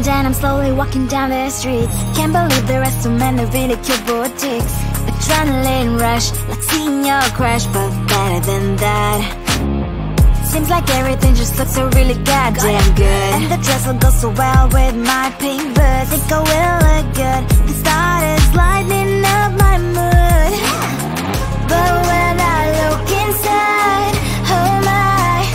down, I'm slowly walking down the streets. Can't believe there are so many really cute boutiques. Adrenaline rush, like seeing your crush, but better than that. Seems like everything just looks so really goddamn good. And the dress will go so well with my pink boots. Think I will look good. The start is lighting up my mood. But when I look inside, oh my,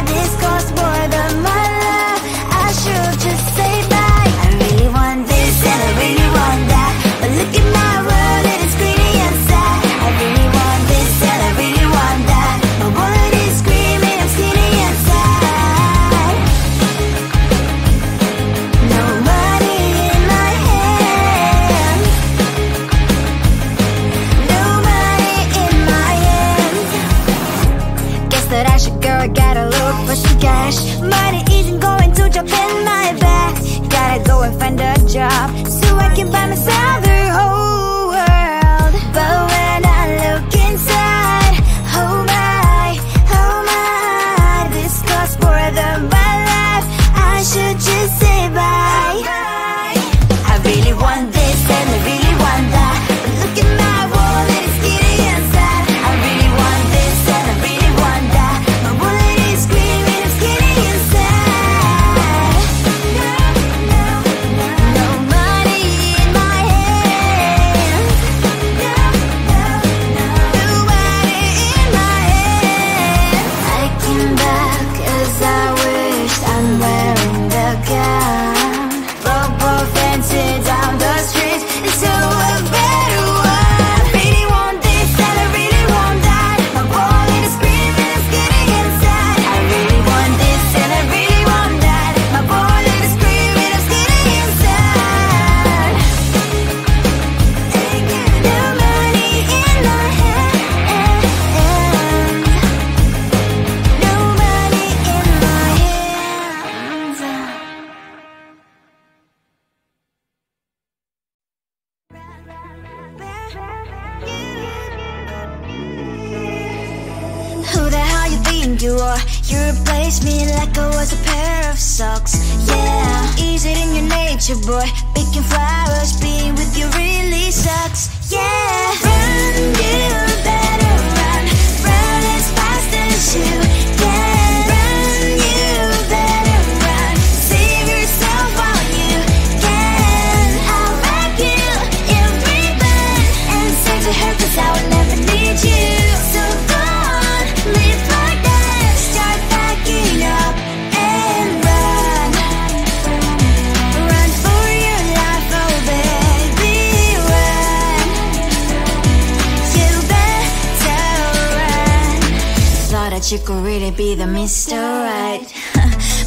this costs more than my love. I should just say bye. I really want this and I really want that, but look at my world, it is greedy and sad. I really want this and I really want that. My wallet is screaming, I'm skinny and sad. No money in my hand. No money in my hand. Guess that I should go, I gotta look for some cash. Money isn't going to jump in my back. Gotta go and find a job so I can buy myself the whole world. But when I look inside, oh my, this costs more than my life. I should just say bye. I really want this and I really want that, but look at my wallet, it's skinny and sad. I really want this and I really want that. My wallet is screaming, I'm skinny and sad. No money in my hand. No money in my hand. I came back as I wished. I'm wearing the gown. Robo fancy down the streets into a better one. Really want this and I really want that. My wallet is screaming, I'm skinny and sad. I really want this and I really want that. My wallet is screaming, I'm skinny and sad. No money in my hand. No money in my hands. Who the hell you think you are? You replaced me like I was a pair of socks. Yeah, is it in your nature, boy? Picking flowers, being with you really sucks. Yeah, run, you better run. Run as fast as you can. Run, you better run. Save yourself while you can. I'll wrap you in ribbon and say to her, 'cause I will never need you. So go on, live like that. Start packing up and run. Run for your life, oh baby, run. You better run. Thought that you could really be the Mr. Right,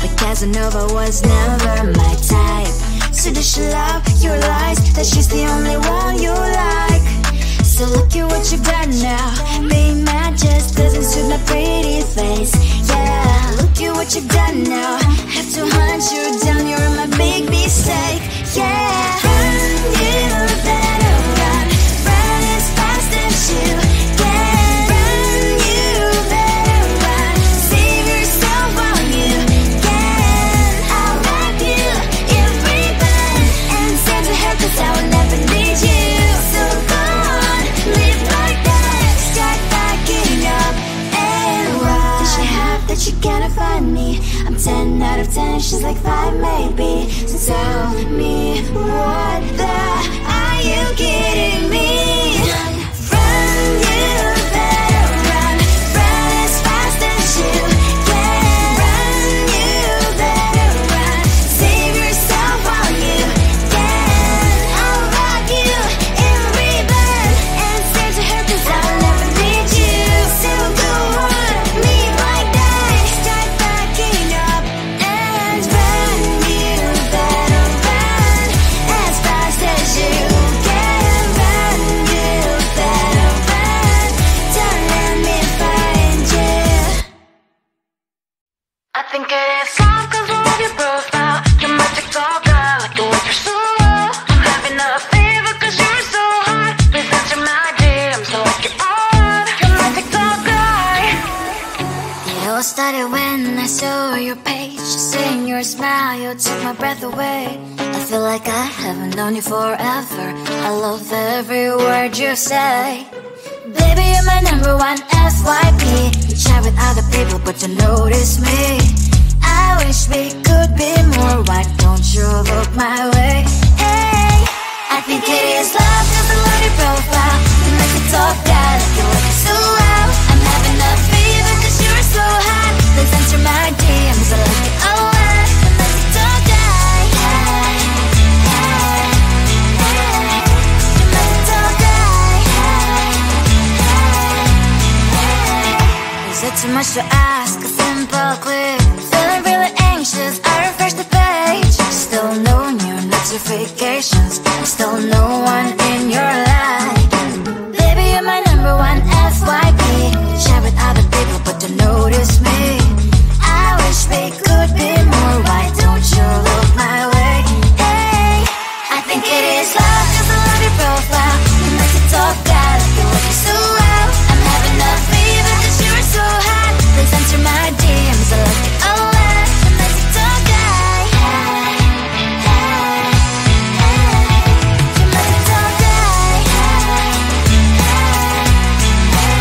but Casanova was never my type. So does she love your lies, that she's the only one you like? So look at what you've done now. Being mad just doesn't suit my pretty face. Yeah, look at what you've done now. Have to hunt you down, you're my big mistake. Yeah, run, you better run. Run as fast as you can. Run, you better run. Save yourself while you can. I'll wrap you in ribbon and send to her, 'cause I will never need you. So go on, live like that. Start packing up and run. Does she have that she cannot find me? I'm 10 out of 10, she's like 5 maybe. So tell me, what the are you kidding me? Run, you better run. Run as fast as you can. Run, you better run. Save yourself while you can. I'll rock you in ribbon and say to her, 'cause I'll never need you. So go on, live like that. Start packing up and run. You better run as fast as you can. Run, you all started when I saw your page. Seeing your smile, you took my breath away. I feel like I haven't known you forever. I love every word you say. Baby, you're my number one FYP. You chat with other people, but you notice me. I wish we could be more. Why don't you look my way? Hey, I think it is love, cause I love your profile. You make me talk bad, like you look so well. I'm having a fever cause you're so hot. Please answer my DMs, I like it a lot. You make me talk bad. Hey, hey, hey. You make me talk bad. Hey, hey, hey. Is it too much to ask? A simple click. Feeling really anxious, I refresh the page. Still no new notifications. Still no one in your life. Baby, you're my number one FYP. Share with other people, but don't notice me. I wish we could be more. Why don't you look my way? Hey, I think it is love, cause I love your profile. You make it talk bad, like you look so well. I'm having a fever cause you're so hot. Please answer my DMs, I like it a lot. You make it talk bad. Hey, hey, hey. You make it talk bad. Hey, hey, hey.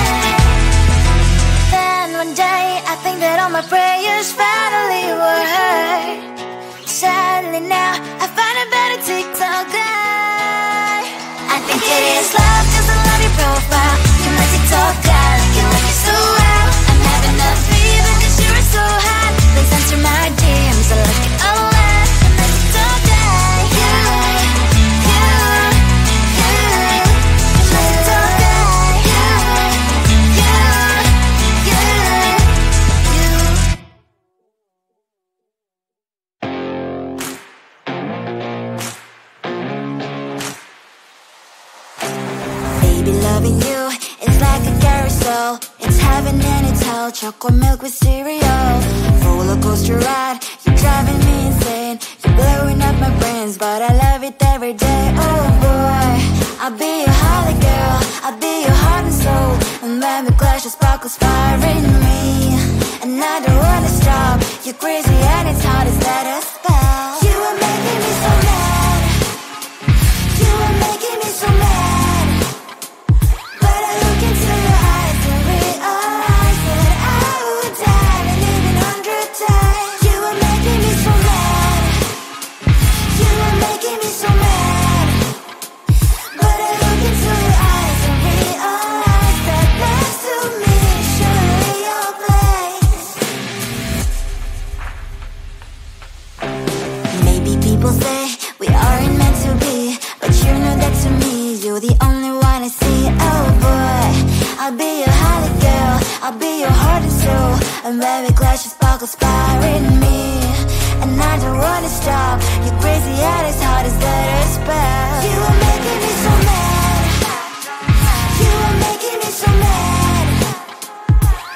Then one day I think that all my prayers finally were heard. Sadly now I find a better TikTok guy. I think it is love cause I love your profile. You make it talk bad, like you look so well. I'm having a fever cause you're so hot. Please answer my DMs, I like it a lot. You make it talk bad. You make it talk bad. Baby, loving you is like a carousel. It's heaven and it's hell. Chocolate milk with cereal. Roller coaster ride. You're driving me insane. You're blowing up my brains, but I love it every day. Oh boy, I'll be your holly girl. I'll be your heart and soul. And when we clash, the sparkles fire in me. And I don't wanna stop. You're crazy and it's hard as that a spell. You are making me so mad. You are making me so mad. But I look into your eyes and realize that I would die and even 100 times. You are making me so mad. You are making me so mad. But I look into your eyes and realize that next to me is surely your place. Maybe people say we aren't meant to be, but you know that to me you're the only one I see. Oh boy, I'll be your holly girl. I'll be your heart and soul. And when we clash, the sparkles fire in me. And I don't wanna stop. You're crazy and as hard as that a spell. You are making me so mad. You are making me so mad.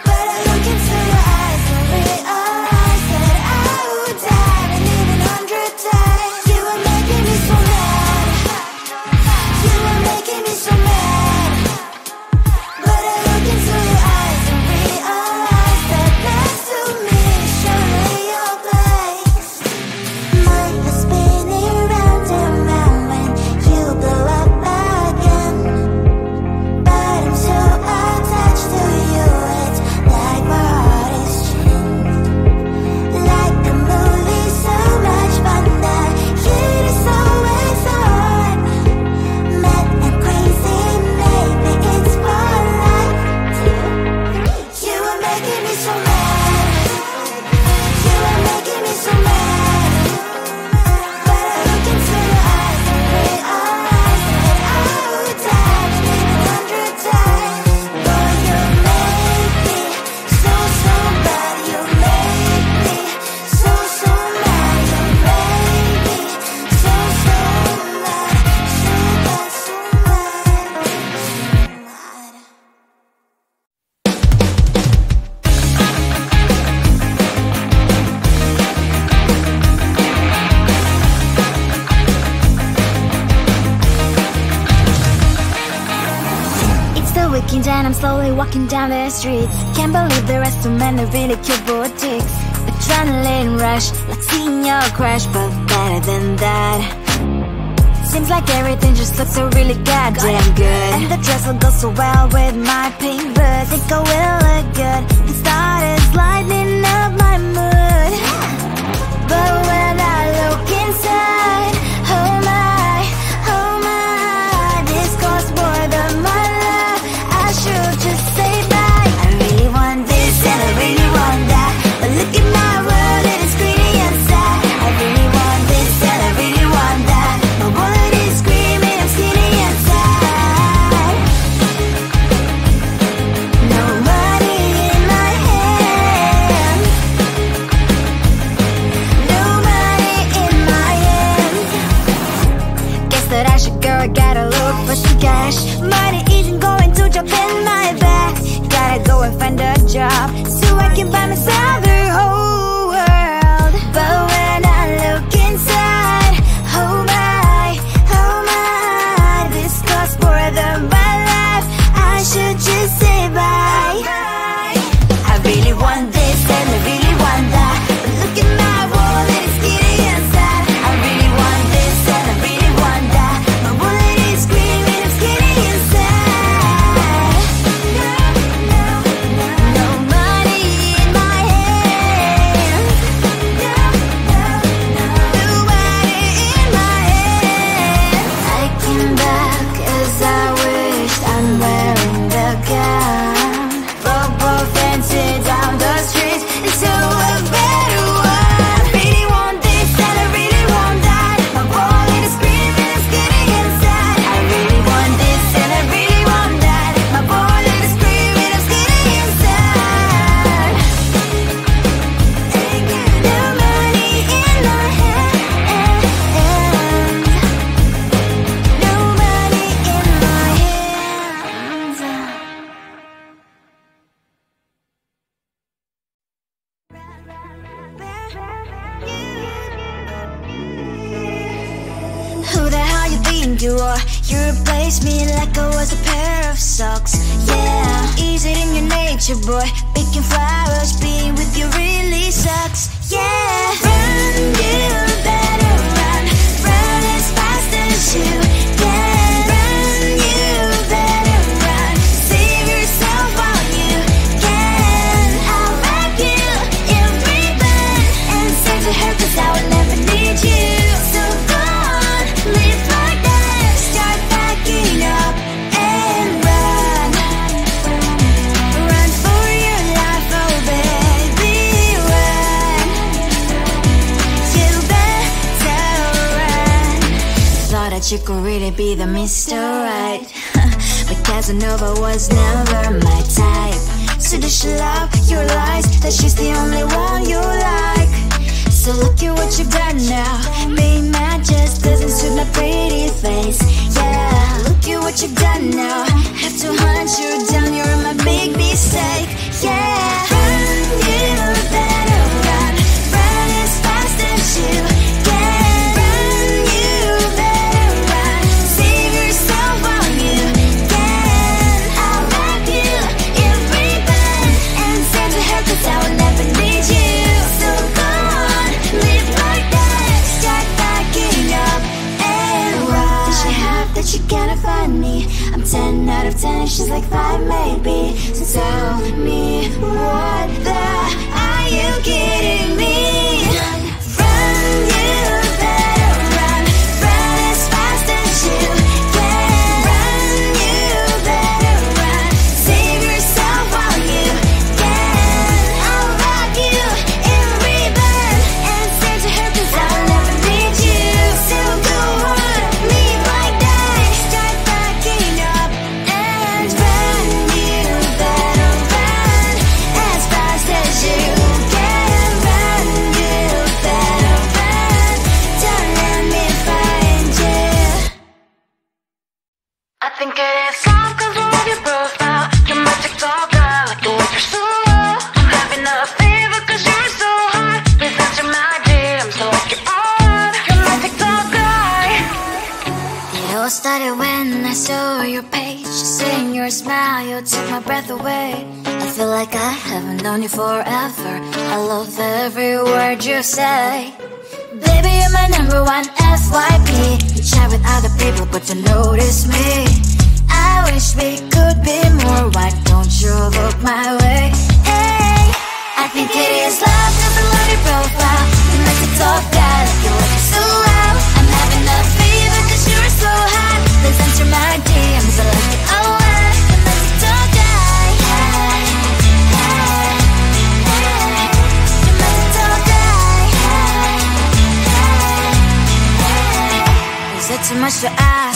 But I look into your eyes and realize that I would die and even 100 times. You are making me so mad. You are making me so mad. But I look into your eyes and realize that next to me is surely your place. My head spinning round and round when you blow up again. But I'm so Looking down, I'm slowly walking down the streets. Can't believe there are so many really cute boutiques. Adrenaline rush, like seeing your crush, but better than that. Seems like everything just looks so really goddamn good. And the dress will go so well with my pink boots. Think I will look good and started lighting up my mood. But when I look inside, oh my, this costs more than my love. I should just say bye. I really want this and I really want that, but look at my world, it is pretty inside. I really want this and I really want that. My wallet is screaming, I'm skinny inside. No money in my hand, no money in my hand. Guess that I should go, I gotta look for some cash. Money isn't going to jump in my bag. Gotta go and find a job so I can buy myself the whole world. But when I look inside, oh my, this costs more than my life. I should just say bye. I really want this and I really want that, but look at my wallet, it's skinny inside. I really want this and I really want that. My wallet is screaming, I'm skinny inside. No money in my hand, no money in my hand. I came back as I wished, I'm wearing the gown. Football fancy down the streets into a better one. Really want this and I really want that. My wallet is screaming, I'm skinny inside. I really want this and I really want that. My wallet is screaming, I'm skinny inside. No money in my hand, no money in my hands. Who the hell you think you are? You replaced me like I was a pair of socks. Yeah, is it in your nature, boy? Picking flowers, being with you really sucks. Yeah, run, you better run. Run as fast as you can. Run, you better run. Save yourself while you can. I'll wrap you in ribbon and send to her, 'cause I will never need you. So go on, live like that. Start packing up and run. Run for your life, oh baby, run. You better run. Thought that you could really be the Mr. Right, but Casanova was never my type. So does she love your lies, that she's the only one you like? So look at what you've done now. Being mad just doesn't suit my pretty face. Yeah, look at what you've done now. Have to hunt you down, you're my big mistake. Yeah, run, you better run. Run as fast as you can. Run, you better run. Save yourself while you can. I'll wrap you in ribbon and send to her, 'cause I will never need you. So go on, live like that. Start packing up and run. Does she have that she cannot find me? I'm 10 out of 10, she's like 5 maybe. So tell me, what the, are you kidding me? Run, you better run. Run as fast as you can. Run, you better run. Save yourself while you can. I'll wrap you in ribbon and send to her, 'cause I'll never need you. So go on, live like that. Start packing up and run. my breath away. I feel like I haven't known you forever. I love every word you say. Baby, you're my number one FYP. You chat with other people but you notice me. I wish we could be more. Why don't you look my way? Hey, I think it is love, cause I love your profile. You make a talk guy like you look so loud. I'm having a fever cause you're so hot. Please answer my DMs, I like it a lot. You make a talk guy. Hey, hey, hey. You make a talk guy. Hey, hey, hey. Is it too much to ask?